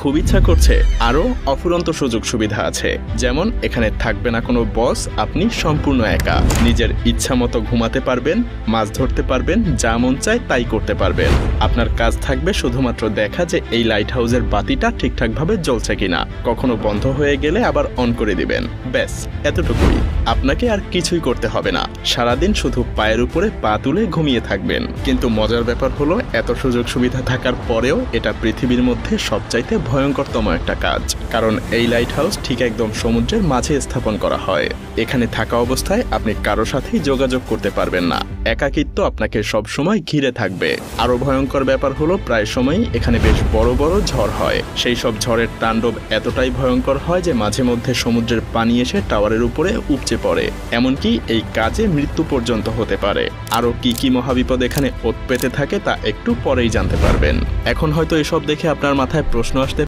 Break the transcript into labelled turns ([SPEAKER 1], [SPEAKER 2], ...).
[SPEAKER 1] খুব ইচ্ছা করছে আরও অফুরন্ত সুযোগ সুবিধা আছে, যেমন এখানে থাকবে না কোনো বস, আপনি সম্পূর্ণ একা। নিজের ইচ্ছা মতো ঘুমাতে পারবেন, মাছ ধরতে পারবেন, যা মন চায় তাই করতে পারবেন। আপনার কাজ থাকবে শুধুমাত্র দেখা যে এই লাইট হাউসের বাতিটা ঠিকঠাকভাবে জ্বলছে কিনা, কখনো বন্ধ হয়ে গেলে আবার অন করে দিবেন। ব্যাস এতটুকুই, আপনাকে আর কিছুই করতে হবে না। সারাদিন শুধু পায়ের উপরে পা তুলে ঘুমিয়ে থাকবেন। কিন্তু মজার ব্যাপার হলো, এত সুযোগ সুবিধা থাকার পরেও এটা পৃথিবীর মধ্যে সবচাইতে ভয়ঙ্করতম একটা কাজ। কারণ এই লাইট হাউস ঠিক একদম সমুদ্রের মাঝে স্থাপন করা হয়। এখানে থাকা অবস্থায় আপনি কারো সাথেই যোগাযোগ করতে পারবেন না। একাকিত্ব আপনাকে সবসময় ঘিরে থাকবে। আরো ভয়ঙ্কর ব্যাপার হলো, প্রায় সময়ই এখানে বেশ বড় বড় ঝড় হয়। সেই সব ঝড়ের তাণ্ডব এতটাই ভয়ঙ্কর হয় যে মাঝে মধ্যে সমুদ্রের পানি এসে টাওয়ারের উপরে উপচে পড়ে। এমনকি এই কাজে মৃত্যু পর্যন্ত হতে পারে। আরো কি কি মহাবিপদ এখানে ওত পেতে থাকে তা একটু পরেই জানতে পারবেন। এখন হয়তো এসব দেখে আপনার মাথায় প্রশ্ন আসছে,